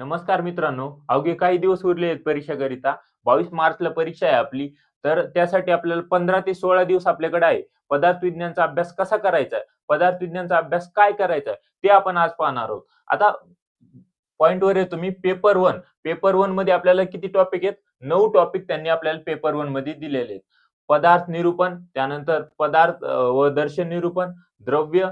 नमस्कार मित्रांनो, अवघे काही दिवस उरले आहेत परीक्षेकरिता. 22 मार्चला परीक्षा आहे आपली. तर त्यासाठी आपल्याला 15 ते 16 दिवस आपल्याकडे आहे. पदार्थ विज्ञानचा अभ्यास कसा करायचा आहे? पदार्थ विज्ञानचा अभ्यास काय करायचा आहे? ते आपण आज पाहणार आहोत. आता पॉइंटवर येतो मी. पेपर 1. पेपर 1 मध्ये आपल्याला किती टॉपिक आहेत? 9 टॉपिक त्यांनी आपल्याला पेपर 1 मध्ये दिलेले आहेत. पदार्थ निरूपण, त्यानंतर पदार्थ व दर्शन निरूपण, द्रव्य,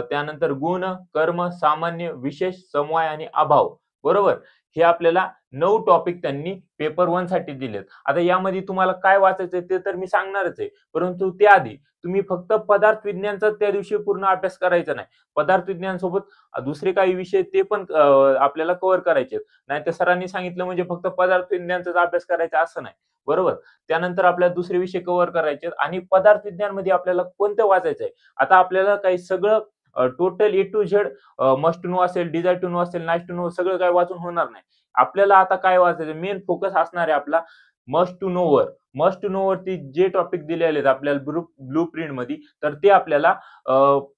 त्यानंतर गुण, कर्म, सामान्य, विशेष, समवाय आणि अभाव. बरोबर? हे आपल्याला 9 टॉपिक त्यांनी पेपर 1 साठी दिलेत. आता यामध्ये तुम्हाला काय वाचायचंय ते तर मी सांगणारच आहे. परंतु त्याआधी तुम्ही फक्त पदार्थ विज्ञानचा त्या दिवशी पूर्ण अभ्यास करायचा नाही. पदार्थ विज्ञान सोबत दुसरे काही विषय ते पण आपल्याला कव्हर करायचे आहेत. नाहीतर सरांनी सांगितलं म्हणजे फक्त पदार्थ विज्ञानचाच अभ्यास करायचा असं नाही. बरोबर? त्यानंतर आपल्याला दुसरे विषय कव्हर करायचे आहेत आणि पदार्थ विज्ञानमध्ये आपल्याला कोणतं वाचायचंय? आता आपल्याला काही सगळं total A to Z must to know असेल, डिझायर टू नो असेल, नाईस टू नो सगळं काही वाचून होणार नाही. आपल्याला आता काय वाचायचं? मेन फोकस असणार आहे आपला मस्ट टू नो वर. मस्ट टू नो वरती जे टॉपिक दिलेले आहेत आपल्याला ब्लू प्रिंट मध्ये, तर ते आपल्याला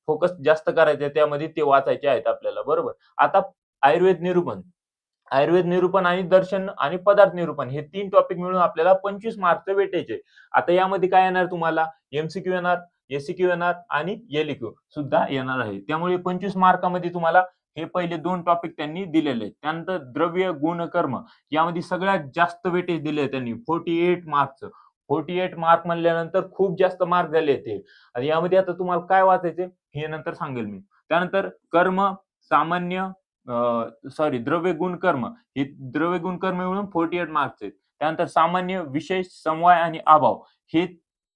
फोकस जास्त करायचे, त्यामध्ये ते वाचायचे आहेत आपल्याला. बरोबर? आता आयुर्वेद निरूपण, आयुर्वेद निरूपण आणि दर्शन आणि पदार्थ निरूपण हे 3 टॉपिक मिळून आपल्याला 25 मार्क भेटायचे. आता यामध्ये काय येणार तुम्हाला? एमसीक्यू येणार, एसीक्यू येणार आणि एलक्यू सुद्धा येणार आहे. त्यामुळे 25 मार्कामध्ये तुम्हाला हे पहिले 2 टॉपिक त्यांनी दिलेले आहेत. त्यानंतर द्रव्य, गुण, कर्म यामध्ये सगळ्यात जास्त वेटेज दिले आहे त्यांनी 48 मार्कचं. 48 मार्क म्हणल्यानंतर खूप जास्त मार्क झाले ते. आणि यामध्ये आता तुम्हाला काय वाचायचे हे नंतर सांगेल मी. त्यानंतर कर्म, सामान्य, द्रव्य, गुण, कर्म हे द्रव्य, गुण, कर्म मिळून 48 मार्क्स आहेत. त्यानंतर सामान्य, विशेष, समवाय आणि अभाव हे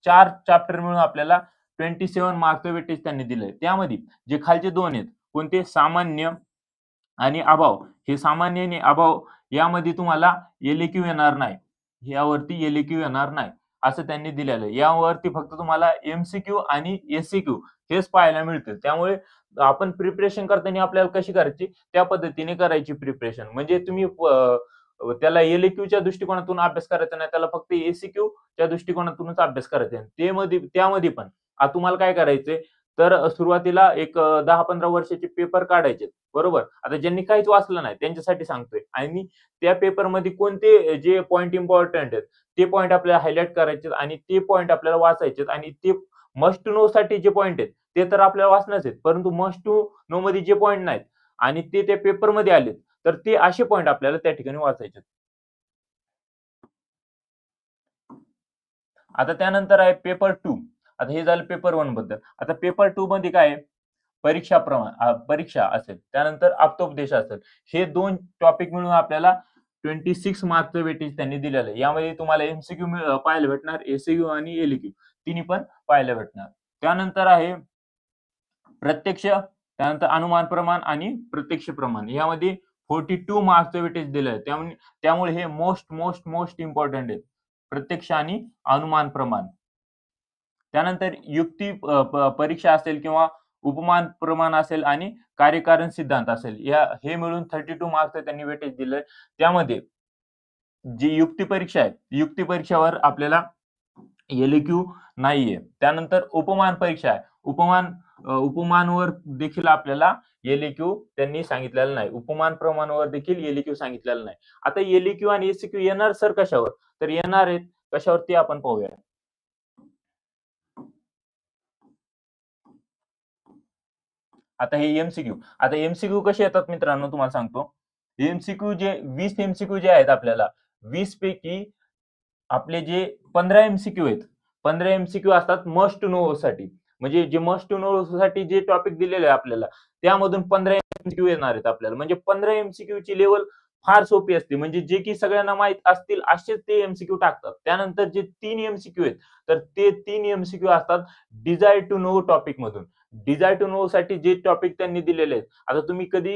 4 चॅप्टर मिळून आपल्याला 27 मार्कचं वेटेज त्यांनी दिलंय. त्यामध्ये जे खालचे 2 आहेत कोणते? सामान्य आणि अभाव. हे सामान्य आणि अभाव यामध्ये तुम्हाला एलक्यू येणार नाही. यावरती एलक्यू येणार नाही असं त्यांनी दिलेलं आहे. यावरती फक्त तुम्हाला एमसीक्यू आणि एससीक्यू हेच पाहायला मिळतील. त्यामुळे आपण प्रिपरेशन करताना आपल्याला कशी करायची? त्या पद्धतीने करायची प्रिपरेशन. म्हणजे तुम्ही त्याला एलक्यूच्या दृष्टिकोनातून अभ्यास करायचा नाही, त्याला फक्त एसीक्यूच्या दृष्टिकोनातूनच अभ्यास करायचा आहे. त्यामध्ये पण तुम्हाला काय करायचंय? तर सुरुवातीला एक 10-15 वर्षाचे पेपर काढायचे. बरोबर? आता ज्यांनी काहीच वाचलं नाही त्यांच्यासाठी सांगतोय आणि त्या पेपरमध्ये कोणते जे पॉइंट इम्पॉर्टंट आहेत ते पॉइंट आपल्याला हायलाइट करायचे आणि ते पॉइंट आपल्याला वाचायचे आणि ते मस्ट टू नो साठी जे पॉइंट आहेत ते तर आपल्याला वाचणंच आहेत. परंतु मस्ट टू नो मध्ये जे पॉइंट नाहीत आणि ते त्या पेपरमध्ये आलेत, तर ते असे पॉइंट आपल्याला त्या ठिकाणी वाचायचे. आता त्यानंतर आहे पेपर 2. आता हे झालं पेपर 1 बद्दल. आता पेपर 2 मध्ये काय आहे? परीक्षा असेल, त्यानंतर आप्तोपदेश असेल. हे 2 टॉपिक मिळून आपल्याला 26 मार्कचं वेटेज त्यांनी दिलेलं आहे. यामध्ये तुम्हाला एमसीक्यू पाहायला भेटणार, एसीक्यू आणि एलक्यू तिन्ही पण पाहायला भेटणार. त्यानंतर आहे प्रत्यक्ष, त्यानंतर अनुमान प्रमाण आणि प्रत्यक्ष प्रमाण. यामध्ये 42 मार्क्सचं वेटेज दिलं आहे. त्यामुळे हे मोस्ट इम्पॉर्टंट आहे. प्रत्यक्ष आणि अनुमान प्रमाण. त्यानंतर युक्ती परीक्षा असेल किंवा उपमान प्रमाण असेल आणि कार्यकारण सिद्धांत असेल. हे मिळून 32 मार्क्सचं त्यांनी वेटेज दिलंय. त्यामध्ये जी युक्ती परीक्षा आहे, युक्ती परीक्षावर आपल्याला एलक्यू नाहीये. त्यानंतर उपमान परीक्षा आहे. उपमानवर देखील आपल्याला एलक्यू त्यांनी सांगितलेलं नाही. उपमान प्रमाणावर देखील एलक्यू सांगितलेलं नाही. आता एलक्यू आणि एसीक्यू येणार सर कशावर? तर येणार आहेत कशावर ते आपण पाहूया. आता हे एमसीक्यू. आता एमसीक्यू कसे येतात मित्रांनो तुम्हाला सांगतो. एमसीक्यू जे 20 एमसीक्यू जे आहेत आपल्याला, 20 पैकी आपले जे 15 एमसीक्यू आहेत, 15 एमसीक्यू असतात मस्ट टू नो साठी. म्हणजे जे मस्ट टू नो साठी जे टॉपिक दिलेले आहे आपल्याला, त्यामधून 15 एमसीक्यू येणार आहेत आपल्याला. म्हणजे 15 एमसीक्यू ची लेवल फार सोपी असते. म्हणजे जे की सगळ्यांना माहित असतील असेच ते एमसीक्यू टाकतात. त्यानंतर जे 3 एमसीक्यू आहेत, तर ते 3 एमसीक्यू असतात डिझायर टू नो टॉपिक मधून. डिझायर टू नो साठी जे टॉपिक त्यांनी दिलेले आहेत, आता तुम्ही कधी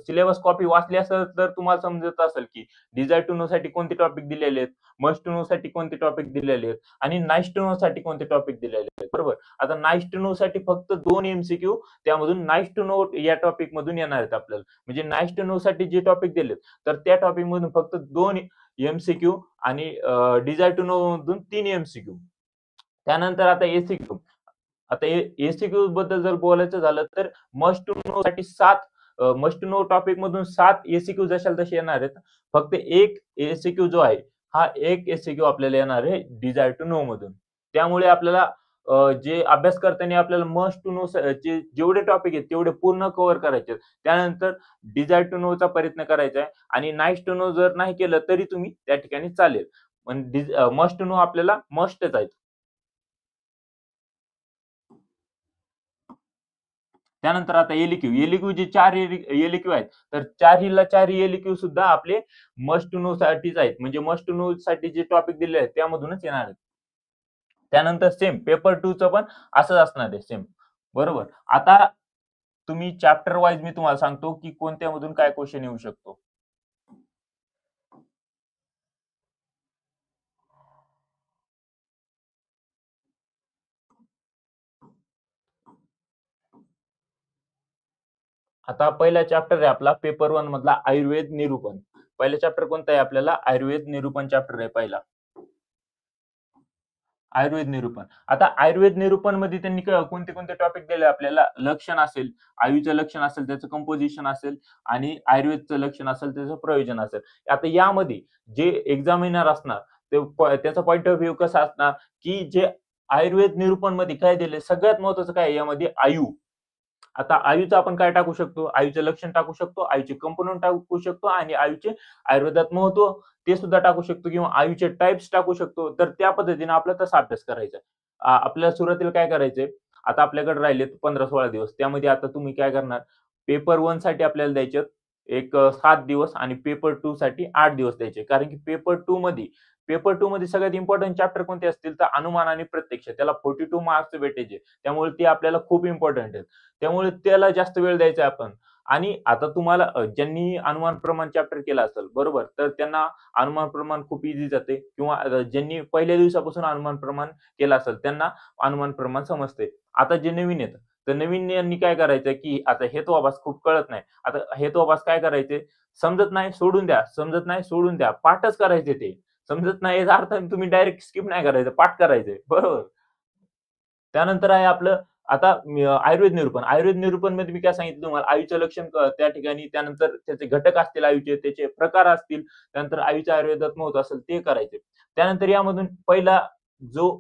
सिलेबस कॉपी वाचली असेल तर तुम्हाला समजत असेल की डिझायर टू नो साठी कोणते टॉपिक दिलेले आहेत, मस्ट टू नो साठी कोणते टॉपिक दिलेले आहेत आणि नाईस टू नो साठी कोणते टॉपिक दिलेले आहेत. बरोबर? आता नाईस टू नो साठी फक्त 2 एमसीक्यू त्यामधून नाईस टू नो या टॉपिक मधून येणार आहेत आपल्याला. म्हणजे नाईस टू नो साठी जे टॉपिक दिलेत, तर त्या टॉपिक मधून फक्त 2 एमसीक्यू आणि डिझायर टू नो मधून 3 एमसीक्यू. त्यानंतर आता एसीक्यू. आता एसीक्यू बद्दल जर बोलायचं झालं तर मस्ट टू नो साठी 7 मस्ट नो टॉपिक मधून 7 एसीक्यू जशाल तसे येणार आहेत. फक्त एक एसीक्यू जो आहे, हा एक एसीक्यू आपल्याला येणार आहे डिझायर टू नो मधून. त्यामुळे आपल्याला जे अभ्यास करताना आपल्याला मस्ट टू नो चे जेवढे टॉपिक आहेत तेवढे पूर्ण कव्हर करायचे आहेत. त्यानंतर डिझायर टू नोचा प्रयत्न करायचा आहे आणि नाईस टू नो जर नाही केलं तरी तुम्ही त्या ठिकाणी चालेल. पण मस्ट टू नो आपल्याला मस्टच आहे. त्यानंतर आता एलक्यू. एलक्यू जे 4 एलक्यू आहेत, तर 4हीला 4 एलक्यू सुद्धा आपले मस्ट टू नो साठीच आहेत. म्हणजे मस्ट टू नो साठी जे टॉपिक दिले आहेत त्यामधूनच येणार आहेत. त्यानंतर सेम पेपर 2 चं पण असंच असणार आहे सेम. बरोबर. आता तुम्ही चॅप्टर वाईज मी तुम्हाला सांगतो, की कोणत्यामधून काय क्वेशन येऊ शकतो. आता पहिला चॅप्टर आहे आपला पेपर 1 मधला आयुर्वेद निरूपण. पहिला चॅप्टर कोणता आहे आपल्याला? आयुर्वेद निरूपण चॅप्टर आहे पहिला. आयुर्वेद निरूपण. आता आयुर्वेद निरूपण मध्ये त्यांनी कोणते कोणते टॉपिक दिले आपल्याला? लक्षण असेल, आयुचं लक्षण असेल, त्याचं कंपोझिशन असेल आणि आयुर्वेदचं लक्षण असेल, त्याचं प्रयोजन असेल. आता यामध्ये जे एक्झामिनर असणार त्याचा पॉइंट ऑफ व्ह्यू कसा असणार, की जे आयुर्वेद निरूपण मध्ये काय दिले, सगळ्यात महत्वाचं काय यामध्ये आयु. आता आयुचं आपण काय टाकू शकतो? आयुचं लक्षण टाकू शकतो, आयुचे कंपोनंट टाकू शकतो आणि आयुचे आयुर्वेदात महत्व ते सुद्धा टाकू शकतो किंवा आयुचे टाइप्स टाकू शकतो. तर त्या पद्धतीने आपल्याला तसा अभ्यास करायचा आहे. आपल्याला सुरुवातीला काय करायचंय? आता आपल्याकडे राहिलेत 15-16 दिवस. त्यामध्ये आता तुम्ही काय करणार? पेपर 1 साठी आपल्याला द्यायचे एक 7 दिवस आणि पेपर 2 साठी 8 दिवस द्यायचे. कारण की पेपर 2 मध्ये सगळ्यात इम्पोर्टंट चॅप्टर कोणते असतील तर अनुमान आणि प्रत्यक्ष. त्याला 42 मार्क्स भेटायचे. त्यामुळे ते आपल्याला खूप इम्पोर्टंट आहेत. त्यामुळे त्याला जास्त वेळ द्यायचा आहे आपण. आणि आता तुम्हाला ज्यांनी अनुमान प्रमाण चॅप्टर केला असेल बरोबर, तर त्यांना अनुमान प्रमाण खूप इझी जाते किंवा ज्यांनी पहिल्या दिवसापासून अनुमान प्रमाण केलं असेल त्यांना अनुमान प्रमाण समजते. आता जे नवीन आहेत, तर नवीन यांनी काय करायचं की आता हेतुआभास खूप कळत नाही. आता हेतुआभास काय करायचे? समजत नाही सोडून द्या, समजत नाही सोडून द्या. पाठच करायचे ते. समजत नाही याचा अर्थ तुम्ही डायरेक्ट स्किप नाही करायचं, पाठ करायचंय. बरोबर. त्यानंतर आहे आपलं आता आयुर्वेद निरूपण. आयुर्वेद निरूपण मध्ये मी काय सांगितलं तुम्हाला आयुचं लक्षण त्या ठिकाणी त्यानंतर त्याचे घटक असतील आयुचे, त्याचे प्रकार असतील, त्यानंतर आयुच्या आयुर्वेदात महत्व असेल ते करायचे. त्यानंतर यामधून पहिला जो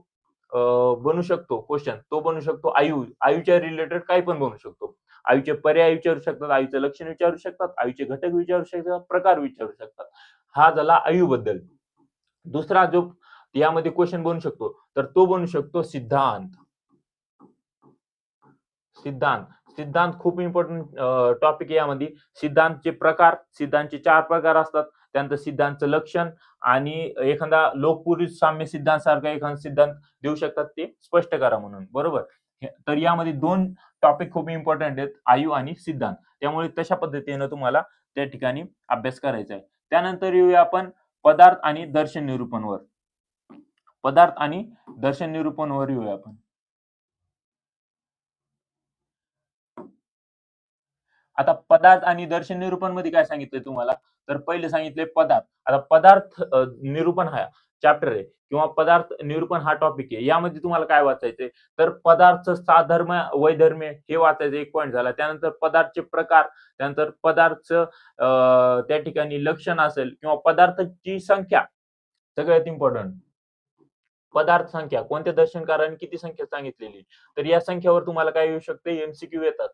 बनू शकतो क्वेशन तो बनू शकतो आयुच्या रिलेटेड काही पण बनू शकतो. आयुचे पर्याय विचारू शकतात, आयुचं लक्षण विचारू शकतात, आयुचे घटक विचारू शकतात, प्रकार विचारू शकतात. हा झाला आयुबद्दल. दुसरा जो यामध्ये क्वेशन बनू शकतो, तर तो बनू शकतो सिद्धांत. सिद्धांत. सिद्धांत खूप इम्पोर्टंट टॉपिक आहे यामध्ये. सिद्धांतचे प्रकार, सिद्धांतचे 4 प्रकार असतात. त्यानंतर सिद्धांतचं लक्षण आणि एखादा लोकपुरुष साम्य सिद्धांत सारखा एखादा सिद्धांत देऊ शकतात ते स्पष्ट करा म्हणून. बरोबर. तर यामध्ये 2 टॉपिक खूप इम्पोर्टंट आहेत, आयु आणि सिद्धांत. त्यामुळे तशा पद्धतीने तुम्हाला त्या ठिकाणी अभ्यास करायचा आहे. त्यानंतर येऊया आपण पदार्थ आणि दर्शन निरूपणवर. पदार्थ आणि दर्शन निरूपणवर येऊया आपण. आता पदार्थ आणि दर्शन निरूपण मध्ये काय सांगितलंय तुम्हाला? तर पहिले सांगितले पदार्थ. आता पदार्थ निरूपण हा चॅप्टर आहे किंवा पदार्थ निरूपण हा टॉपिक आहे. यामध्ये तुम्हाला काय वाचायचंय? तर पदार्थ साधर्म्य, वैधर्म्य हे वाचायचं एक पॉइंट झाला. त्यानंतर पदार्थचे प्रकार, त्यानंतर पदार्थचं त्या ठिकाणी लक्षण असेल किंवा पदार्थाची संख्या सगळ्यात इम्पोर्टंट. पदार्थ संख्या कोणत्या दर्शनकाराने किती संख्या सांगितलेली? तर या संख्येवर तुम्हाला काय येऊ शकते? एमसीक्यू येतात.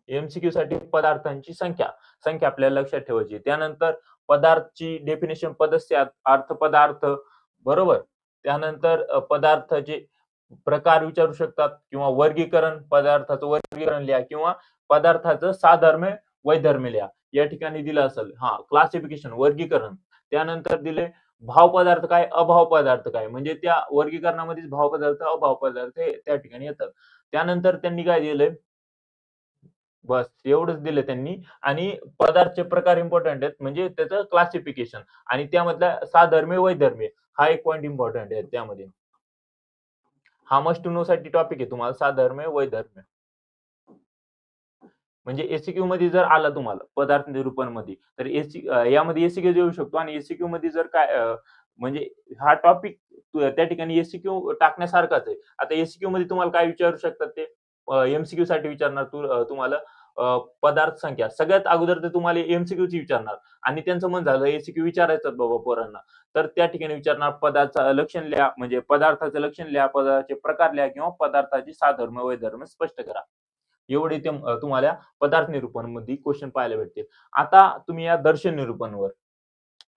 एमसीक्यू साठी पदार्थांची संख्या संख्या आपल्याला लक्षात ठेवायची. त्यानंतर पदार्थची डेफिनेशन पदस्य अर्थ पदार्थ बरोबर. त्यानंतर पदार्थाचे प्रकार विचारू शकतात किंवा वर्गीकरण पदार्थाचं वर्गीकरण लिहा किंवा पदार्थाचं साधर्म्य वैधर्म्य लिहा. या ठिकाणी दिलं असेल. हा क्लासिफिकेशन वर्गीकरण. त्यानंतर दिले भाव पदार्थ काय, अभाव पदार्थ काय, म्हणजे त्या वर्गीकरणामध्येच भाव पदार्थ, अभाव पदार्थ हे त्या ठिकाणी येतात. त्यानंतर त्यांनी काय दिलंय बस एवढंच दिलं त्यांनी आणि पदार्थचे प्रकार इम्पॉर्टंट आहेत म्हणजे त्याचं क्लासिफिकेशन आणि त्यामधला साधर्म्य वैधर्म्य हा एक पॉइंट इम्पॉर्टंट आहे त्यामध्ये. हा मस्ट टू नो साठी टॉपिक आहे तुम्हाला साधर्म्य वैधर्म्य. म्हणजे एसीक्यू मध्ये जर आला तुम्हाला पदार्थ निरूपण मध्ये तर यामध्ये एसीक्यू देऊ शकतो आणि एसीक्यू मध्ये जर काय म्हणजे हा टॉपिक त्या ठिकाणी एसीक्यू टाकण्यासारखाच आहे. आता एसीक्यू मध्ये तुम्हाला काय विचारू शकतात ते एमसीक्यू साठी विचारणार तुम्हाला पदार्थ संख्या. सगळ्यात अगोदर ते तुम्हाला एम-सी-क्यूच विचारणार आणि त्यांचं मन झालं ए-सी-क्यू विचारायचं बाबा पोरांना. तर त्या ठिकाणी विचारणार पदाचं लक्षण लिहा, म्हणजे पदार्थाचं लक्षण लिहा, पदार्थाचे प्रकार लिहा किंवा पदार्थाची साधर्म्य, वैधर्म्य स्पष्ट करा. एवढे ते तुम्हाला पदार्थ निरूपणमध्ये क्वेशन पाहायला भेटतील. आता तुम्ही या दर्शन निरूपणवर.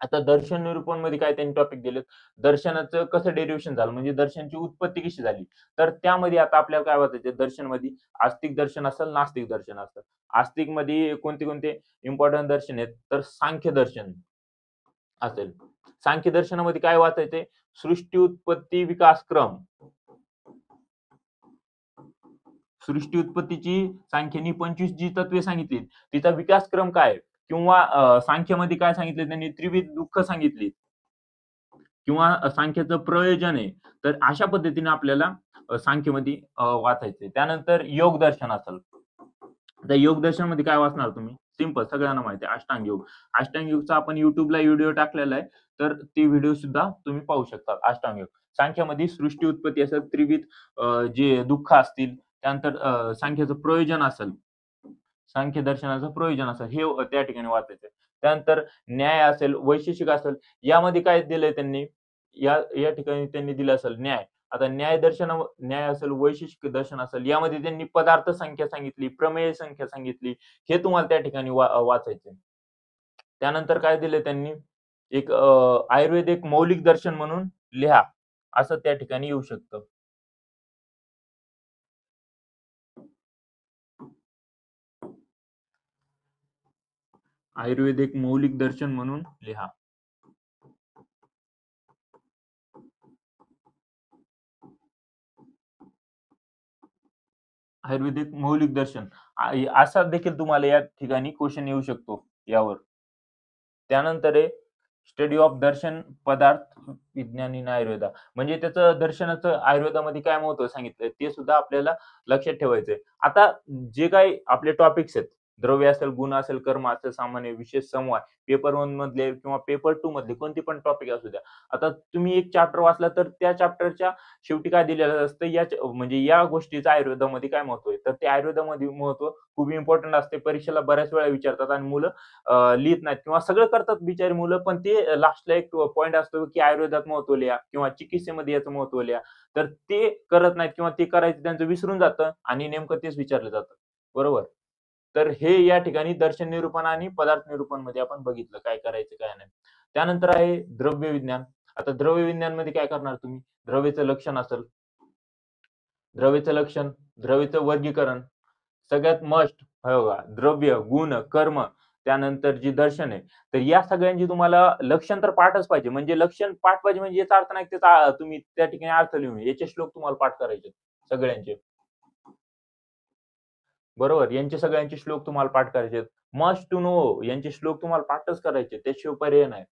आता दर्शन निरूपणमध्ये काय त्यांनी टॉपिक दिलेत, दर्शनाचं कसं डेरिव्हेशन झालं, म्हणजे दर्शनाची उत्पत्ती कशी झाली. तर त्यामध्ये आता आपल्याला काय वाचायचं दर्शनमध्ये आस्तिक दर्शन असेल, नास्तिक दर्शन असेल. आस्तिकमध्ये कोणते इम्पोर्टंट दर्शन आहेत, तर सांख्य दर्शन असेल. सांख्य दर्शनामध्ये काय वाचायचंय, सृष्टी उत्पत्ती विकास क्रम. सृष्टी उत्पत्तीची सांख्यानी 25 जी तत्वे सांगितली, तिचा विकासक्रम काय आहे? किंवा सांख्यामध्ये काय सांगितले त्यांनी त्रिविध दुःख सांगितली किंवा सांख्याचं प्रयोजन आहे. तर अशा पद्धतीने आपल्याला सांख्यमध्ये वाचायचंय. त्यानंतर योग दर्शन असेल. आता योग दर्शनमध्ये काय वाचणार तुम्ही? सिंपल सगळ्यांना माहिती आहे अष्टांग योग. अष्टांग योगचा आपण YouTubeला व्हिडिओ टाकलेला आहे. तर ते व्हिडिओ सुद्धा तुम्ही पाहू शकता अष्टांग योग. सांख्यामध्ये सृष्टी उत्पत्ती असेल, त्रिविध जे दुःख असतील, त्यानंतर सांख्याचं प्रयोजन असेल, सांख्य दर्शनाचं प्रयोजन असेल, हे त्या ठिकाणी वाचायचं. त्यानंतर न्याय असेल, वैशेषिक असेल, यामध्ये काय दिलंय त्यांनी, या या ठिकाणी त्यांनी दिलं असेल न्याय. आता न्याय असेल, वैशेषिक दर्शन असेल, यामध्ये त्यांनी पदार्थ संख्या सांगितली, प्रमेय संख्या सांगितली, हे तुम्हाला त्या ठिकाणी वाचायचंय. त्यानंतर काय दिलंय त्यांनी, एक आयुर्वेदिक मौलिक दर्शन म्हणून लिहा, असं त्या ठिकाणी येऊ शकतं. आयुर्वेदिक मौलिक दर्शन म्हणून लिहा. आयुर्वेदिक मौलिक दर्शन असा देखील तुम्हाला या ठिकाणी क्वेशन येऊ शकतो यावर. त्यानंतर आहे स्टडी ऑफ दर्शन पदार्थ विज्ञान इन आयुर्वेदा. म्हणजे त्याचं दर्शनाचं आयुर्वेदामध्ये काय महत्त्व सांगितलंय ते सुद्धा आपल्याला लक्षात ठेवायचंय. आता जे काही आपले टॉपिक्स आहेत, द्रव्य असेल, गुण असेल, कर्म असेल, सामान्य, विशेष, समवाय, पेपर 1 मधले किंवा पेपर 2 मधले कोणते पण टॉपिक असू द्या. आता तुम्ही एक चॅप्टर वाचला तर त्या चॅप्टरच्या शेवटी काय दिलेलं असतं, म्हणजे या गोष्टीचं आयुर्वेदामध्ये काय महत्त्व आहे. तर ते आयुर्वेदामध्ये महत्त्व खूप इम्पोर्टंट असते. परीक्षेला बऱ्याच वेळा विचारतात आणि मुलं लिहित नाहीत किंवा सगळं करतात बिचारी मुलं, पण ते लास्टला एक पॉइंट असतो, की आयुर्वेदात महत्त्व लिहा किंवा चिकित्सेमध्ये याचं महत्त्व लिहा. तर ते करत नाहीत किंवा ते करायचं त्यांचं विसरून जातं आणि नेमकं तेच विचारलं जातं. बरोबर? तर हे या ठिकाणी दर्शन निरूपण आणि पदार्थ निरूपणमध्ये आपण बघितलं काय करायचं काय नाही. त्यानंतर आहे द्रव्य विज्ञान. आता द्रव्य विज्ञानमध्ये काय करणार तुम्ही? द्रव्याचं लक्षण असेल, द्रव्याचं लक्षण, द्रव्याचं वर्गीकरण, सगळ्यात मस्ट हे बघा द्रव्य, गुण, कर्म, त्यानंतर जी दर्शन आहे. तर या सगळ्यांची तुम्हाला लक्षण तर पाठच पाहिजे. म्हणजे लक्षण पाठ पाहिजे म्हणजे याचा अर्थ नाही की त्याचा तुम्ही त्या ठिकाणी अर्थ लिहून याचे श्लोक तुम्हाला पाठ करायचे सगळ्यांचे. बरोबर. यांचे सगळ्यांचे श्लोक तुम्हाला पाठ करायचे आहेत. मस्ट टू नो यांचे श्लोक तुम्हाला पाठच करायचे त्याशिवाय पर्याय नाही.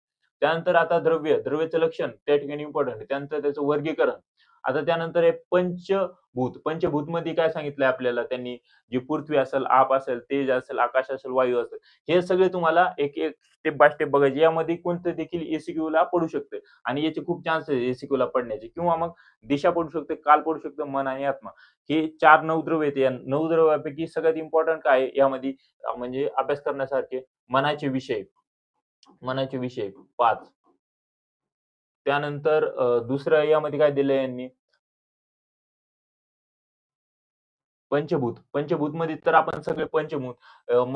त्यानंतर आता द्रव्याचं लक्षण त्या ठिकाणी इम्पोर्टंट आहे. त्यानंतर त्याचं वर्गीकरण. आता त्यानंतर आहे पंचभूत. पंचभूतमध्ये काय सांगितलंय आपल्याला त्यांनी, जी पृथ्वी असेल, आप असेल, तेज असेल, आकाश असेल, वायू असेल. हे सगळे तुम्हाला एक-एक स्टेप बाय स्टेप बघायचे. यामध्ये कोणतं देखील ए पडू शकते आणि याचे खूप चान्सेस आहे ए पडण्याचे किंवा मग दिशा पडू शकते, काल पडू शकतं, मन आणि आत्मा. हे 4 नवद्रव्य आहेत. या नवद्रव्यापैकी सगळ्यात इम्पोर्टंट काय आहे यामध्ये म्हणजे अभ्यास करण्यासारखे मनाचे विषय. मनाचे विषय 5. त्यानंतर दुसरं यामध्ये काय दिलंय यांनी पंचभूत. पंचभूतमध्ये तर आपण सगळे पंचभूत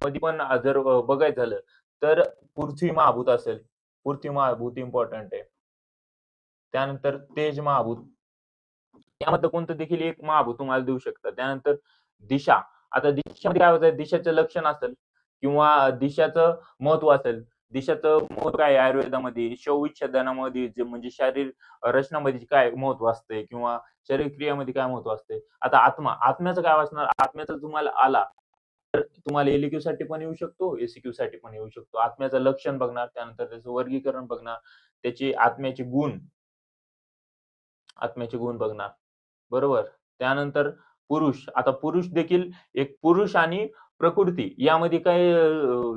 मध्ये पण जर बघायचं झालं तर पृथ्वी महाभूत असेल. पृथ्वी महाभूत इम्पोर्टंट आहे. त्यानंतर तेज महाभूत. यामधलं कोणतं देखील एक महाभूत तुम्हाला देऊ शकतं. त्यानंतर दिशा. आता दिशेमध्ये काय होतं दिशाचं लक्षण असेल किंवा दिशाचं महत्त्व असेल. दिशाचं महत्त्व काय आहे आयुर्वेदामध्ये, शवविच्छेदनामध्ये जे म्हणजे शारीर रचनामध्ये काय महत्त्व असते किंवा शरीर क्रियामध्ये काय महत्त्व असते. आता आत्म्याचं काय वाचणार? आत्म्याचं तुम्हाला आला तर तुम्हाला एल साठी पण येऊ शकतो, साठी पण येऊ शकतो. आत्म्याचं लक्षण बघणार, त्यानंतर त्याचं वर्गीकरण बघणार, त्याचे आत्म्याचे गुण बघणार. बरोबर. त्यानंतर पुरुष. आता पुरुष देखील एक पुरुष आणि प्रकृती यामध्ये काही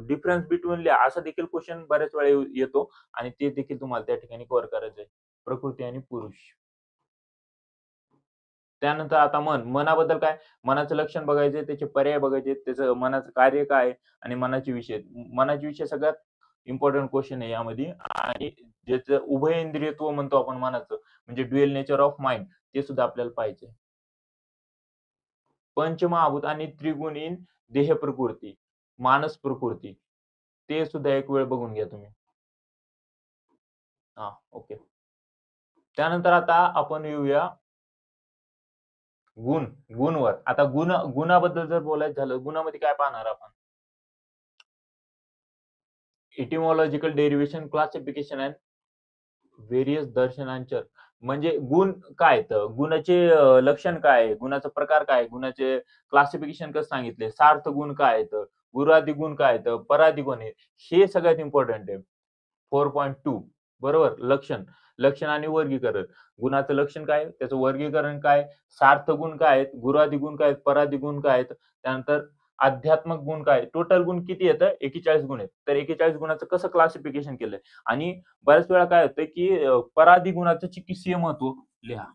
डिफरन्स बिटवीन असा देखील क्वेशन बऱ्याच वेळा येतो आणि ते देखील तुम्हाला त्या ठिकाणी कव्हर करायचं आहे. प्रकृती आणि पुरुष. त्यानंतर आता मनाबद्दल काय, मनाचं लक्षण बघायचे, त्याचे पर्याय बघायचे, त्याचं मनाचं कार्य काय आहे आणि मनाचे विषय. मनाचे विषय सगळ्यात इम्पोर्टंट क्वेश्चन आहे यामध्ये. आणि ज्याचं उभयइंद्रियत्व म्हणतो आपण मनाचं, म्हणजे ड्युअल नेचर ऑफ माइंड, ते सुद्धा आपल्याला पाहिजे. पंचमहाभूत आणि त्रिगुण इन देह प्रकृती, मानस प्रकृती, ते सुद्धा एक वेळ बघून घ्या तुम्ही. हां, ओके. त्यानंतर आता आपण येऊया गुणवर. आता गुणाबद्दल जर बोलायचं झालं, गुणामध्ये काय पाहणार आपण? एटिमॉलॉजिकल डेरिव्हेशन, क्लासिफिकेशन अँड व्हेरियस दर्शनांचर. म्हणजे गुण काय आहेत? गुणाचे लक्षण काय आहे? गुणाचा प्रकार काय आहे? गुणाचे क्लासिफिकेशन कसं सांगितले? सार्थ गुण काय आहेत? गुणादी गुण काय आहेत? परादी गुण आहेत. हे सगळ्यात इम्पोर्टंट आहे. 4.2 बरोबर. लक्षण आणि वर्गीकरण. गुणाचं लक्षण काय? त्याचं वर्गीकरण काय? सार्थ गुण काय आहेत? गुणादी गुण काय आहेत? परादी गुण काय आहेत? त्यानंतर आध्यात्मक गुण काय? टोटल गुण किती येतं? 41 गुण आहेत. तर 41 गुणाचं कसं क्लासिफिकेशन केलंय? आणि बऱ्याच वेळा काय होतं, की परादी गुणाचं चिकित्सीय महत्व लिहा.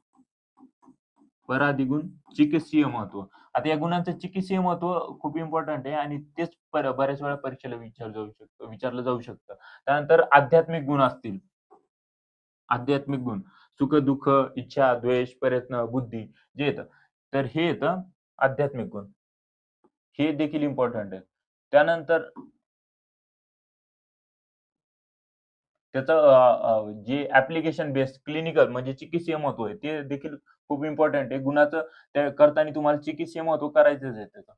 परादी गुण, चिकित्सीय महत्व. आता या गुणांचं चिकित्सीय महत्व खूप इम्पोर्टंट आहे आणि तेच बऱ्याच वेळा परीक्षेला विचारलं जाऊ शकतं. त्यानंतर आध्यात्मिक गुण असतील. आध्यात्मिक गुण, सुख-दुःख, इच्छा, द्वेष, प्रयत्न, बुद्धी जे येतं. तर हे येतं आध्यात्मिक गुण. हे देखील इम्पोर्टंट आहे. त्यानंतर त्याचं जे ॲप्लिकेशन बेस्ड क्लिनिकल म्हणजे चिकित्सीय महत्व आहे, ते देखील खूप इम्पोर्टंट आहे. गुणाचं ते करताना तुम्हाला चिकित्सीय महत्व करायचंच आहे त्याचं.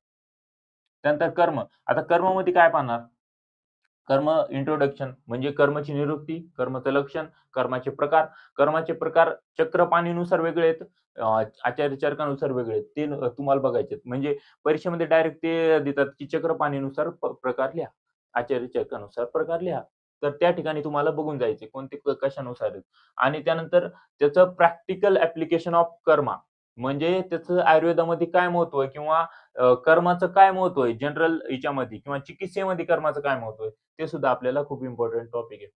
त्यानंतर कर्म. आता कर्मामध्ये काय पाहणार? कर्म इंट्रोडक्शन म्हणजे कर्माची निरुक्ती, कर्माचं लक्षण, कर्माचे प्रकार. कर्माचे प्रकार चक्रपाणीनुसार वेगळे आहेत. आचार्य चरकानुसार वेगळे आहेत. ते तुम्हाला बघायचे आहेत. म्हणजे परीक्षेमध्ये डायरेक्ट ते देतात, की चक्रपाणीनुसार प्रकार लिहा. आचार्य चरकानुसार प्रकार लिहा. तर त्या ठिकाणी तुम्हाला बघून जायचे कोणते कशानुसार आहेत. आणि त्यानंतर त्याचं प्रॅक्टिकल ॲप्लिकेशन ऑफ कर्मा म्हणजे त्याचं आयुर्वेदामध्ये काय महत्व आहे किंवा कर्माचं काय महत्व आहे जनरल ह्याच्यामध्ये किंवा चिकित्सेमध्ये कर्माचं काय महत्व आहे, ते सुद्धा आपल्याला खूप इम्पोर्टंट टॉपिक आहे.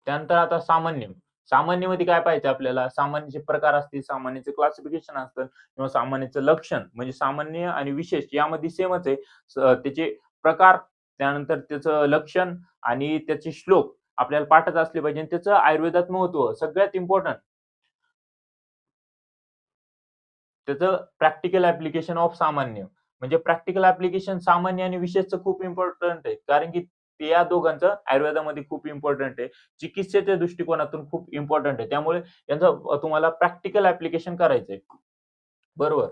त्यानंतर आता सामान्य. सामान्यमध्ये काय पाहायचं आपल्याला? सामान्यचे प्रकार असतील, सामान्यचे क्लासिफिकेशन असतं किंवा सामान्यचं लक्षण म्हणजे सामान्य आणि विशेष यामध्ये सेमच आहे. त्याचे प्रकार, त्यानंतर त्याचं लक्षण आणि त्याचे श्लोक आपल्याला पाठच असले पाहिजे आणि त्याचं आयुर्वेदात महत्व सगळ्यात इम्पोर्टंट त्याचं प्रॅक्टिकल ॲप्लिकेशन ऑफ सामान्य. म्हणजे प्रॅक्टिकल ॲप्लिकेशन सामान्य आणि विशेषचं खूप इम्पोर्टंट आहे. कारण की ते या दोघांचं आयुर्वेदामध्ये खूप इम्पोर्टंट आहे. चिकित्सेच्या दृष्टिकोनातून खूप इम्पोर्टंट आहे. त्यामुळे यांचं तुम्हाला प्रॅक्टिकल ॲप्लिकेशन करायचंय. बरोबर.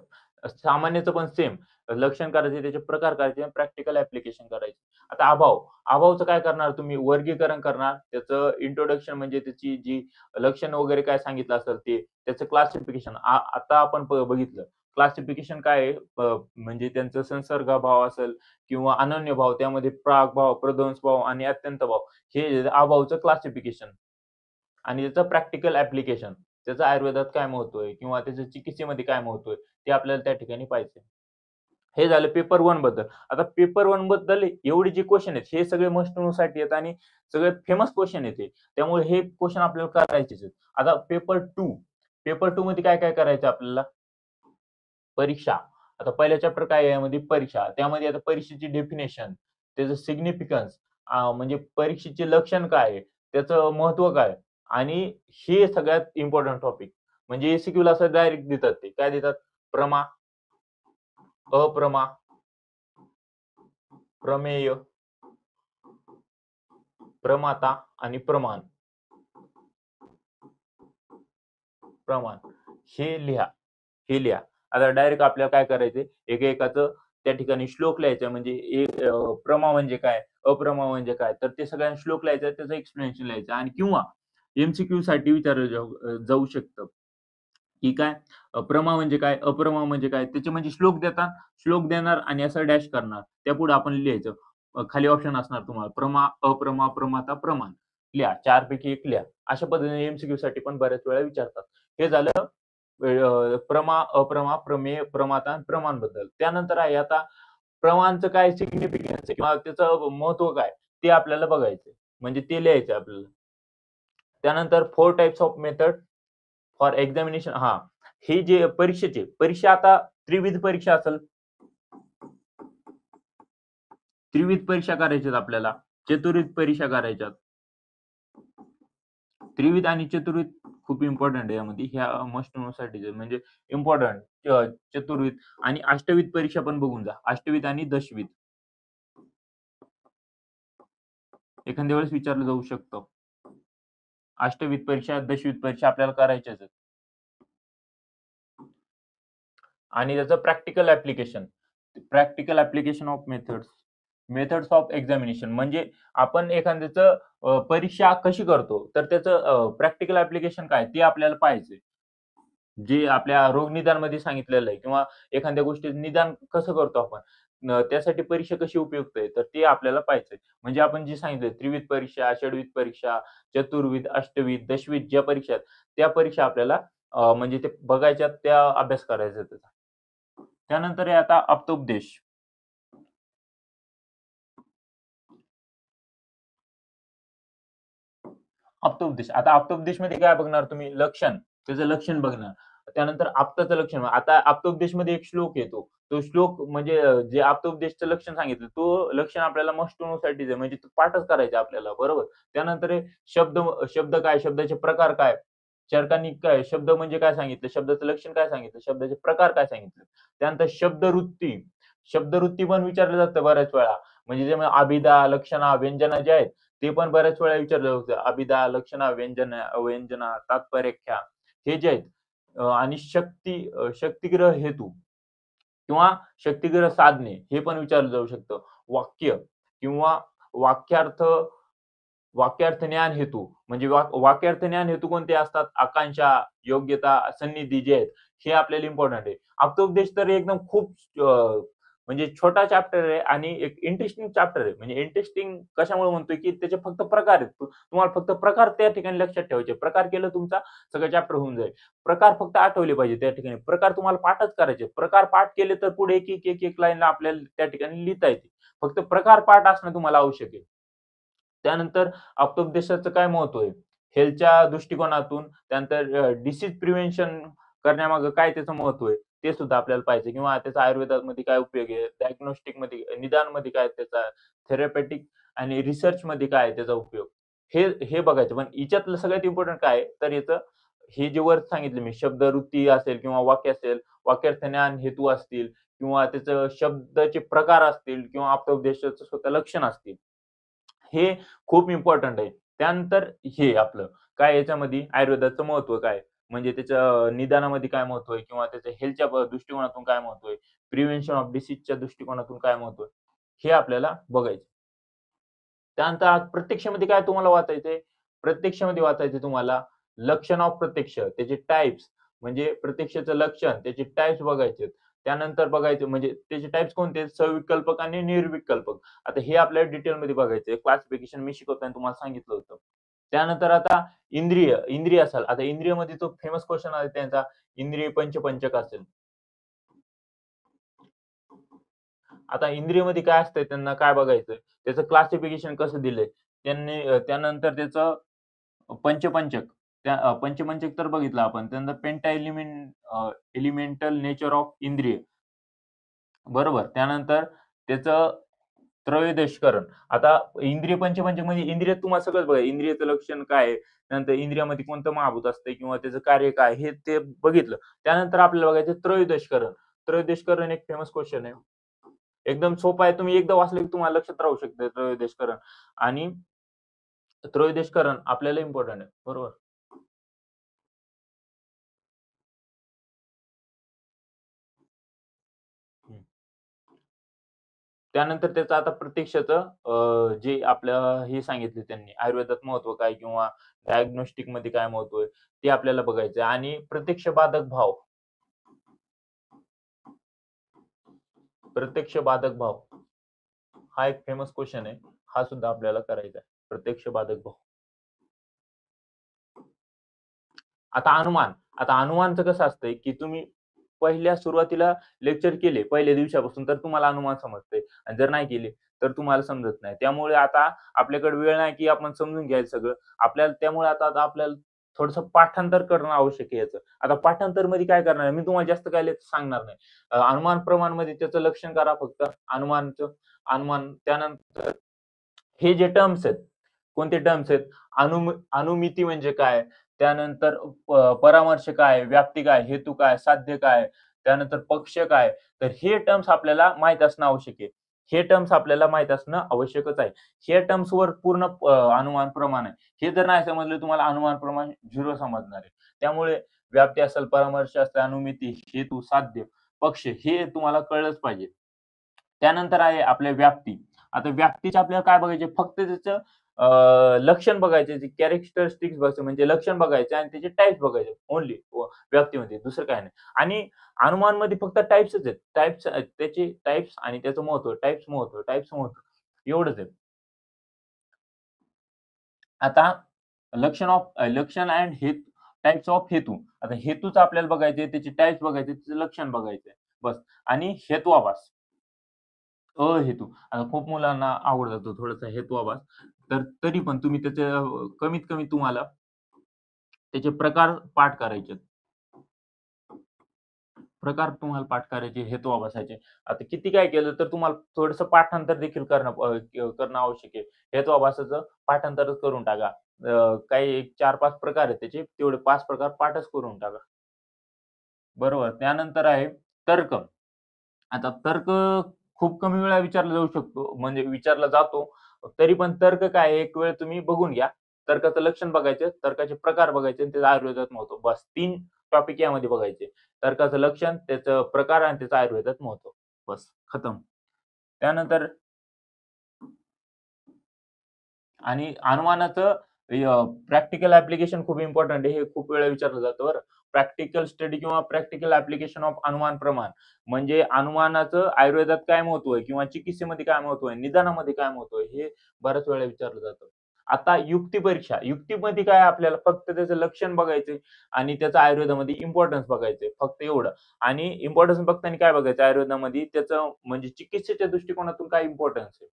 सामान्यचं पण सेम. लक्षण करायचे, त्याचे प्रकार करायचे आणि प्रॅक्टिकल ॲप्लिकेशन करायचे. आता अभाव. अभावचं काय करणार तुम्ही? वर्गीकरण करणार. त्याचं इंट्रोडक्शन म्हणजे त्याची जी लक्षण वगैरे काय सांगितलं असेल ते. त्याचं क्लासिफिकेशन. आता आपण बघितलं. क्लासिफिकेशन काय आहे? म्हणजे त्यांचं संसर्गभाव असेल किंवा अनन्यभाव, त्यामध्ये प्रागभाव, प्रध्वंसभाव आणि अत्यंतभाव हे अभावचं क्लासिफिकेशन. आणि त्याचं प्रॅक्टिकल ॲप्लिकेशन. त्याचं आयुर्वेदात काय महत्व आहे किंवा त्याचं चिकित्सेमध्ये काय महत्व आहे, ते आपल्याला त्या ठिकाणी पाहायचंय. हे झालं पेपर 1 बद्दल. आता पेपर 1 बद्दल एवढे जे क्वेशन आहेत, हे सगळे मस्ट नो साठी आहेत आणि सगळे फेमस क्वेशन आहेत हे. त्यामुळे हे क्वेशन आपल्याला करायचेच आहेत. आता पेपर 2 मध्ये काय-काय करायचं आपल्याला? परीक्षा. आता पहिला चॅप्टर काय आहे यामध्ये? परीक्षा. त्यामध्ये आता परीक्षेची डेफिनेशन, त्याचं सिग्निफिकन्स म्हणजे परीक्षेचे लक्षण काय आहे? त्याचं महत्त्व काय? आणि हे सगळ्यात इम्पोर्टंट टॉपिक. म्हणजे एम-सी-क्यूला असं डायरेक्ट देतात ते. काय देतात? प्रमा, अप्रमा, प्रमेय, प्रमाता आणि प्रमाण. प्रमाण. हे लिहा. हे लिहा. आता डायरेक्ट आपल्याला काय करायचंय, एकेकाचं त्या ठिकाणी श्लोक लिहायचा म्हणजे प्रमा म्हणजे काय? अप्रमा म्हणजे काय? तर ते सगळ्यांना श्लोक लिहायचा, त्याचं एक्सप्लेनेशन लिहायचं आणि किंवा एम-सी-क्यूसाठी विचारलं जाऊ शकतं, की काय प्रमा म्हणजे काय? अप्रमा म्हणजे काय? त्याचे म्हणजे श्लोक देतात, श्लोक देणार आणि असं डॅश करणार. त्यापुढे आपण लिहायचं. खाली ऑप्शन असणार तुम्हाला प्रमा, अप्रमा, प्रमाता, प्रमाण. लिहा. 4 पैकी 1 लिहा. अशा पद्धतीने एम-सी-क्यूसाठी पण बऱ्याच वेळा विचारतात. हे झालं प्रमा, अप्रमा, प्रमेय, प्रमाता आणि प्रमाणबद्दल. त्यानंतर आहे आता प्रमाणचं काय सिग्निफिकन्स आहे किंवा त्याचं महत्त्व काय? ते आपल्याला बघायचंय. म्हणजे ते लिहायचं आपल्याला. त्यानंतर 4 types of method for examination. ही जे परीक्षा आता त्रिविध परीक्षा असेल. त्रिविध परीक्षा करायच्यात आपल्याला, चतुर्विध परीक्षा करायच्यात. त्रिविध आणि चतुर्विध खूप इम्पोर्टंट आहे यामध्ये. ह्या मस्ट नो साठीच म्हणजे इम्पोर्टंट. चतुर्विध आणि अष्टविध परीक्षा पण बघून जा. अष्टविध आणि दशविध. एखाद्या वेळेस विचारलं जाऊ शकतं. अष्टविध परीक्षा, दशविध परीक्षा आपल्याला करायच्याच आहेत. आणि त्याचं practical application of methods of examination म्हणजे आपण एखाद्याचं परीक्षा कशी करतो, तर त्याचं प्रॅक्टिकल ॲप्लिकेशन काय ते आपल्याला पाहायचंय. जे आपल्या रोगनिदानमध्ये सांगितलेलं आहे किंवा एखाद्या गोष्टीचं निदान कसं करतो आपण, त्यासाठी परीक्षा कशी उपयुक्त आहे, तर ते आपल्याला पाहायचंय. म्हणजे आपण जे सांगितलंय त्रिविध परीक्षा, षड्विध परीक्षा, चतुर्विध, अष्टविध, दशविध ज्या परीक्षा आहेत, त्या परीक्षा आपल्याला म्हणजे ते बघायच्यात, त्या अभ्यास करायचा आहे त्याचा. त्यानंतर आहे आता आप्तोपदेश. आता आप्तोपदेशमध्ये काय बघणार तुम्ही? लक्षण. त्याचं लक्षण बघणार. त्यानंतर आप्ताचं लक्षण. आता आप्तोपदेशमध्ये एक श्लोक येतो. तो श्लोक म्हणजे जे आप्तोपदेशचं लक्षण सांगितलं, तो लक्षण आपल्याला मस्ट नो साठीच आहे. म्हणजे तो पाठच करायचा आपल्याला, बरोबर. त्यानंतर आहे शब्द. शब्द काय? शब्दाचे प्रकार काय? चरकांनी काय? शब्द म्हणजे काय सांगितलं? शब्दाचं लक्षण काय सांगितलं? शब्दाचे प्रकार काय सांगितले? त्यानंतर शब्दवृत्ती. शब्दवृत्ती पण विचारलं जातं बऱ्याच वेळा. म्हणजे जे अभिधा, लक्षणा, व्यंजना जे आहेत, ते पण बऱ्याच वेळा विचारलं होतं. अभिधा, लक्षणा, व्यंजना, तात्पर्यख्या हे जे आहेत आणि शक्तिग्रह हेतू किंवा शक्तिग्रह साधने हे पण विचारलं जाऊ शकतं. वाक्य किंवा वाक्यार्थ वाक्यार्थ ज्ञान हेतू म्हणजे वाक्यार्थ ज्ञान हेतू कोणते असतात? आकांक्षा, योग्यता, सन्निधी जे आहेत, हे आपल्याला इम्पोर्टंट आहे. आप्तोपदेश तर एकदम खूप म्हणजे छोटा चॅप्टर आहे आणि एक इंटरेस्टिंग चॅप्टर आहे. म्हणजे इंटरेस्टिंग कशामुळे म्हणतोय, की त्याचे फक्त प्रकार आहेत. तुम्हाला फक्त प्रकार त्या ठिकाणी लक्षात ठेवायचे. प्रकार केलं तुमचा सगळं चॅप्टर होऊन जाईल. प्रकार फक्त आठवले पाहिजे त्या ठिकाणी. प्रकार तुम्हाला पाठच करायचे. प्रकार पाठ केले तर पुढे एक लाईनला आपल्याला त्या ठिकाणी लिहिता येते. फक्त प्रकार पाठ असणं तुम्हाला आवश्यक आहे. त्यानंतर आप्तोपदेशाचं काय महत्त्व आहे? हेल्थच्या दृष्टिकोनातून त्यानंतर डिसीज प्रिव्हेन्शन करण्यामागे काय त्याचं महत्त्व आहे? ते सुद्धा आपल्याला पाहायचं किंवा त्याचा आयुर्वेदामध्ये काय उपयोग आहे? डायग्नोस्टिकमध्ये निदानमध्ये काय त्याचा थेरपेटिक आणि रिसर्चमध्ये काय आहे त्याचा उपयोग? हे बघायचं. पण याच्यातलं सगळ्यात इम्पोर्टंट काय आहे? तर याचं हे जे वर सांगितले मी शब्दवृत्ती असेल किंवा वाक्य असेल, वाक्यार्थ ज्ञान हेतू असतील किंवा त्याचं शब्दाचे प्रकार असतील किंवा आप्तोपदेशाचं स्वतः लक्षण असतील. हे खूप इम्पोर्टंट आहे. त्यानंतर हे आपलं काय याच्यामध्ये आयुर्वेदाचं महत्त्व काय? म्हणजे त्याच्या निदानामध्ये काय महत्त्व आहे किंवा त्याच्या हेल्थच्या दृष्टिकोनातून काय महत्त्व आहे? प्रिव्हेन्शन ऑफ डिसीजच्या दृष्टिकोनातून काय महत्त्व आहे? हे आपल्याला बघायचं. त्यानंतर आज प्रत्यक्षामध्ये काय तुम्हाला वाचायचंय? प्रत्यक्षामध्ये वाचायचंय तुम्हाला लक्षण ऑफ प्रत्यक्ष, त्याचे टाइप्स म्हणजे प्रत्यक्षाचं लक्षण, त्याचे टाइप्स बघायचे. त्यानंतर बघायचं म्हणजे त्याचे टाइप्स कोणते आहेत? सविकल्पक आणि निर्विकल्पक. आता हे आपल्याला डिटेलमध्ये बघायचंय. क्लासिफिकेशन मी शिकवताना तुम्हाला सांगितलं होतं. त्यानंतर आता इंद्रिय असेल. आता इंद्रियमध्ये तो फेमस क्वेशन आहे त्यांचा इंद्रिय पंचपंचक असेल. आता इंद्रियमध्ये काय असतंय त्यांना काय बघायचं? त्याचं क्लासिफिकेशन कसं दिलंय? त्यानंतर त्याचं पंचपंचक. पंचपंचक तर बघितलं आपण. त्यानंतर एलिमेंटल नेचर ऑफ इंद्रिय. बरोबर. त्यानंतर त्याचं त्रयोदशकरण. आता इंद्रिय पंचपंचकमध्ये इंद्रियात तुम्हाला सगळंच बघा. इंद्रियाचं लक्षण काय आहे? त्यानंतर इंद्रियामध्ये कोणतं महाभूत असतंय किंवा त्याचं कार्य काय? हे ते बघितलं. त्यानंतर आपल्याला बघायचं त्रयोदशकरण. त्रयोदशकरण एक फेमस क्वेशन आहे. एकदम सोपं आहे. तुम्ही एकदा वाचलं की तुम्हाला लक्षात राहू शकतं त्रयोदशकरण आणि त्रयोदशकरण आपल्याला इम्पोर्टंट आहे. बरोबर. हं. त्यानंतर त्याचं आता प्रत्यक्षाचं जे आपलं हे सांगितले त्यांनी आयुर्वेदात महत्त्व काय किंवा डायग्नोस्टिकमध्ये काय महत्त्व आहे, ते आपल्याला बघायचं आहे आणि प्रत्यक्ष बाधक भाव हा एक फेमस क्वेशन आहे. हा सुद्धा आपल्याला करायचा आहे. प्रत्यक्ष बाधक भाव. आता अनुमानचं कसं असतंय, की तुम्ही सुरुवातीला लेक्चर केले पहिल्या दिवसापासून तर तुम्हाला अनुमान समजतंय आणि जर नाही केले तर तुम्हाला समजत नाही. त्यामुळे आता आपल्याकडे वेळ नाही की आपण समजून घ्यायचं सगळं. आपल्याला त्यामुळे आता आपल्याला थोडंसं पाठांतर करणं आवश्यक आहे याचं. आता पाठांतरमध्ये काय करणार आहे, मी तुम्हाला जास्त काय सांगणार नाही. अनुमान प्रमाणमध्ये त्याचं लक्षण करा फक्त. अनुमान त्यानंतर हे जे टर्म्स आहेत, कोणते टर्म्स आहेत? अनुमिती म्हणजे काय? त्यानंतर परामर्श काय? व्याप्ती काय? हेतू काय? साध्य काय? त्यानंतर पक्ष काय? तर हे टर्म्स आपल्याला माहीत असणं आवश्यक आहे. हे टर्म्स आपल्याला माहीत असणं आवश्यकच आहे. हे टर्म्सवर पूर्ण अनुमान प्रमाण आहे. हे जर नाही समजलं तुम्हाला अनुमान प्रमाण 0 समजणार आहे. त्यामुळे व्याप्ती असेल, परामर्श असेल, अनुमिती, हेतू, साध्य, पक्ष हे तुम्हाला कळलंच पाहिजे. त्यानंतर आहे आपल्या व्याप्ती. आता व्याप्तीचे आपल्याला काय बघायचे? फक्त त्याचं लक्षण बघायचे, जे कॅरेक्टरिस्टिक्स बघायचे म्हणजे लक्षण बघायचे आणि त्याचे टाइप्स बघायचे ओन्ली व्याप्तीमध्ये दुसरं काही नाही. आणि अनुमानमध्ये फक्त टाइप्सच आहेत. त्याचे टाइप्स आणि त्याचं महत्त्व, टाइप्स महत्त्व एवढंच आहे. आता लक्षण अँड टाइप्स ऑफ हेतू. आता हेतूच आपल्याला बघायचे, त्याचे टाइप्स बघायचे, त्याचं लक्षण बघायचंय बस. आणि हेत्वाभास. अहेतू. आता खूप मुलांना आवडतो तो थोडासा हेत्वाभास. तर तरी पण तुम्ही त्याचे कमीत कमी तुम्हाला त्याचे प्रकार तुम्हाला पाठ करायचे, हेत्वाभासाचे. आता किती काय केलं तर तुम्हाला थोडंसं पाठांतर देखील करणं आवश्यक आहे. हेत्वाभासाचं पाठांतरच करून टाका. काही एक 4-5 प्रकार आहेत त्याचे, तेवढे 5 प्रकार पाठच करून टाका. बरोबर. त्यानंतर आहे तर्क. आता तर्क खूप कमी वेळा विचारला जाऊ शकतो, म्हणजे विचारला जातो. तरी पण तर्क काय आहे, एक वेळ तुम्ही बघून घ्या. तर्काचं लक्षण बघायचं, तर्काचे प्रकार बघायचे आणि त्याचं आयुर्वेदात महत्त्व. बस 3 टॉपिक यामध्ये बघायचे. तर्काचं लक्षण, त्याचं प्रकार आणि त्याचं आयुर्वेदात महत्त्व. बस खतम. त्यानंतर आणि अनुमानाचं प्रॅक्टिकल ॲप्लिकेशन खूप इम्पोर्टंट आहे. हे खूप वेळा विचारलं जातं बरं. प्रॅक्टिकल स्टडी किंवा प्रॅक्टिकल ॲप्लिकेशन ऑफ अनुमान प्रमाण. म्हणजे अनुमानाचं आयुर्वेदात काय महत्त्व आहे किंवा चिकित्सेमध्ये काय महत्त्व आहे, निदानामध्ये काय महत्त्व आहे, हे बऱ्याच वेळा विचारलं जातं. आता युक्ती परीक्षा. युक्तीमध्ये काय आपल्याला फक्त त्याचं लक्षण बघायचंय आणि त्याचं आयुर्वेदामध्ये इम्पोर्टन्स बघायचंय. फक्त एवढं. आणि इम्पोर्टन्स बघताना काय बघायचं आयुर्वेदामध्ये त्याचं म्हणजे चिकित्सेच्या दृष्टिकोनातून काय इम्पोर्टन्स आहे.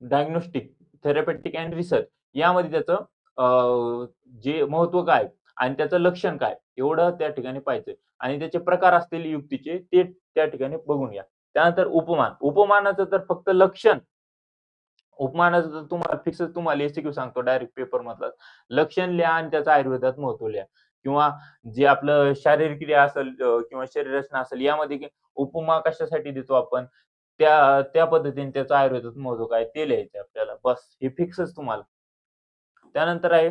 डायग्नोस्टिक, थेरपेटिक अँड रिसर्च यामध्ये त्याचं जे महत्त्व काय आणि त्याचं लक्षण काय एवढं त्या ठिकाणी पाहायचं आणि त्याचे प्रकार असतील युक्तीचे ते त्या ठिकाणी बघून घ्या. त्यानंतर उपमान. उपमानाचं तर फक्त लक्षण उपमानाचं तर तुम्हाला फिक्सच तुम्हाला एस-क्यू सांगतो डायरेक्ट पेपरमधलाच. लक्षण लिहा आणि त्याचं आयुर्वेदात महत्त्व लिहा किंवा जे आपलं शारीरिक क्रिया असेल किंवा शरीर रचना असेल यामध्ये उपमा कशासाठी देतो आपण? त्या त्या पद्धतीने त्याचं आयुर्वेदात महत्त्व काय ते लिहायचं आपल्याला. बस हे फिक्सच तुम्हाला. त्यानंतर आहे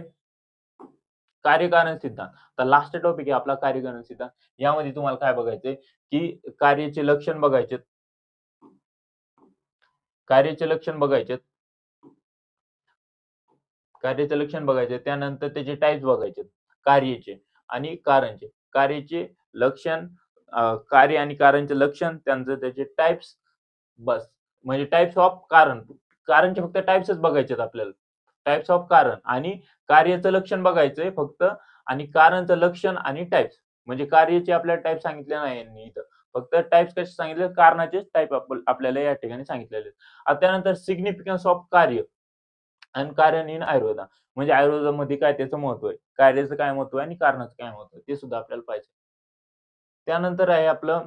कार्यकारण सिद्धांत. तर लास्ट टॉपिक आहे आपला कार्यकारण सिद्धांत. यामध्ये तुम्हाला काय बघायचंय, की कार्याचे लक्षण बघायचे. कार्याचे लक्षण बघायचे. कार्याचे लक्षण बघायचे. त्यानंतर त्याचे टाइप्स बघायचे. कार्याचे आणि कारणचे. कार्याचे लक्षण, कार्य आणि कारणचे लक्षण, त्यांचं त्याचे टाइप्स बस. म्हणजे टाइप्स ऑफ कारण. कारणचे फक्त टाइप्सच बघायचेत आपल्याला. टाइप्स ऑफ कारण आणि कार्याचं लक्षण बघायचंय फक्त आणि कारणचं लक्षण आणि टाइप्स. म्हणजे कार्याचे आपल्याला टाइप सांगितले नाही यांनी इथं. फक्त टाइप्स कसे सांगितले, कारणाचे टाइप आपल्याला या ठिकाणी सांगितलेले आहेत. त्यानंतर सिग्निफिकन्स ऑफ कार्य आणि कारण इन आयुर्वेदा. म्हणजे आयुर्वेदामध्ये काय त्याचं महत्त्व आहे. कार्याचं काय महत्त्व आहे आणि कारणाचं काय महत्त्व आहे ते सुद्धा आपल्याला पाहायचं. त्यानंतर आहे आपलं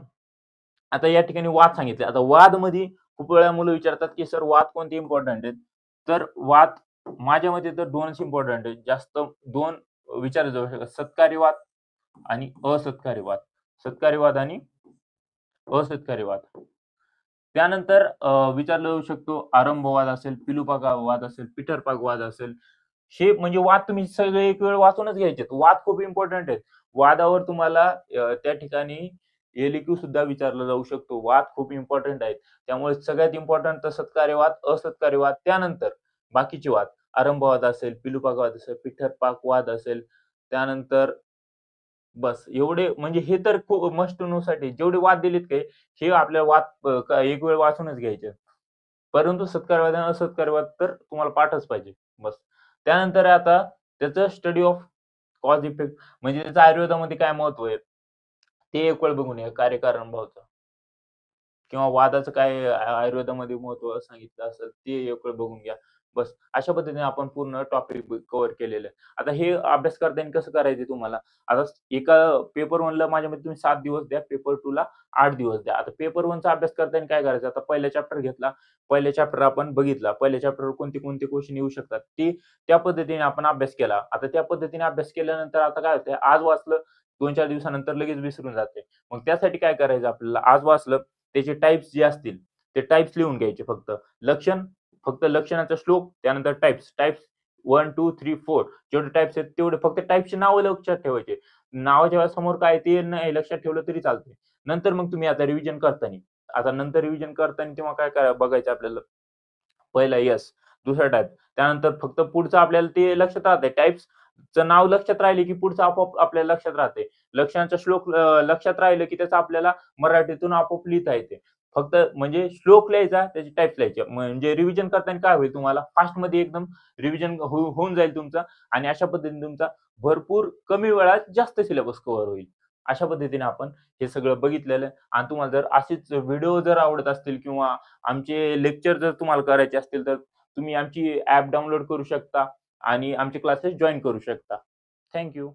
आता या ठिकाणी वाद सांगितले. आता वादमध्ये खूप वेळा मुलं विचारतात, की सर वाद कोणते इम्पोर्टंट आहेत? तर वाद माझ्या मते तर 2च इम्पोर्टंट आहेत. जास्त 2 विचारले जाऊ शकतात. सत्कार्य वाद आणि असत्कार्य वाद. सत्कार्य वाद आणि असत्कार्य वाद. त्यानंतर विचारला जाऊ शकतो आरंभवाद असेल, पिलूपाका वाद असेल, पीठरपाक वाद असेल. हे म्हणजे वाद तुम्ही सगळे एक वेळ वाचूनच घ्यायचे. वाद खूप इम्पोर्टंट आहेत. वादावर तुम्हाला त्या ठिकाणी एल-क्यू सुद्धा विचारला जाऊ शकतो. वाद खूप इम्पोर्टंट आहेत. त्यामुळे सगळ्यात इम्पोर्टंट तर सत्कार्यवाद, असत्कार्यवाद त्यानंतर बाकीचे वाद. आरंभवाद असेल, पिलूपाक वाद असेल, पीठरपाक वाद असेल. त्यानंतर बस एवढे म्हणजे हे तर खूप मस्ट टू नो साठी जेवढे वाद दिलेत काही हे आपल्याला एक वेळ वाचूनच घ्यायचे. परंतु सत्कारवाद आणि असत्कारवाद तर तुम्हाला पाठच पाहिजे. बस. त्यानंतर आहे आता त्याचं स्टडी ऑफ कॉज इफेक्ट म्हणजे त्याचं आयुर्वेदामध्ये काय महत्त्व आहे, ते एक वेळ बघून या कार्यकारण भावचं. किंवा वादाचं काय आयुर्वेदामध्ये महत्त्व सांगितलं असेल ते एक वेळ बघून घ्या. बस अशा पद्धतीने आपण पूर्ण टॉपिक कव्हर केलेलं आहे. आता हे अभ्यास करताना कसं करायचं तुम्हाला? आता एका पेपर 1ला माझ्या मते तुम्ही 7 दिवस द्या, पेपर 2ला 8 दिवस द्या. आता पेपर 1चा अभ्यास करताना काय करायचं? आता पहिला चॅप्टर घेतला, पहिला चॅप्टर आपण बघितला. पहिल्या चॅप्टरवर कोणते क्वेशन येऊ शकतात ते त्या पद्धतीने आपण अभ्यास केला. आता त्या पद्धतीने अभ्यास केल्यानंतर आता काय होतंय, आज वाचलं 2-4 दिवसानंतर लगेच विसरून जाते. मग त्यासाठी काय करायचं आपल्याला? आज वाचलं, त्याचे टाइप्स जे असतील, ते टाइप्स लिहून घ्यायचे फक्त. लक्षण, फक्त लक्षणाचा श्लोक, त्यानंतर टाइप्स. टाइप्स 1, 2, 3, 4 जेवढे टाइप्स आहेत तेवढे फक्त टाइप्सची नावं लक्षात ठेवायचे. नावाच्या समोर काय ते नाही लक्षात ठेवलं तरी चालतंय. नंतर मग तुम्ही आता रिव्हिजन करताना, नंतर रिव्हिजन करताना तेव्हा काय बघायचं आपल्याला? पहिला येस, दुसरा टाइप. त्यानंतर फक्त पुढचं आपल्याला ते लक्षात राहतंय. टाइप्सचं नाव लक्षात राहिले, की पुढचं आपोआप आपल्याला लक्षात राहतंय. लक्षणाचा श्लोक लक्षात राहिलं, की त्याचं आपल्याला मराठीतून आपोआप लिहिता येते. फक्त म्हणजे श्लोक लिहायचा, त्याचे टाइप्स लिहायचे. म्हणजे रिव्हिजन करताना काय होईल तुम्हाला फास्टमध्ये एकदम रिव्हिजन होऊन जाईल तुमचं आणि अशा पद्धतीने तुमचा भरपूर कमी वेळात जास्त सिलेबस कव्हर होईल. अशा पद्धतीने आपण हे सगळं बघितलेलं आहे आणि तुम्हाला जर असेच व्हिडिओ जर आवडत असतील किंवा आमचे लेक्चर जर तुम्हाला करायचे असतील, तर तुम्ही आमची ॲप डाउनलोड करू शकता आणि आमचे क्लासेस जॉइन करू शकता. Thank you.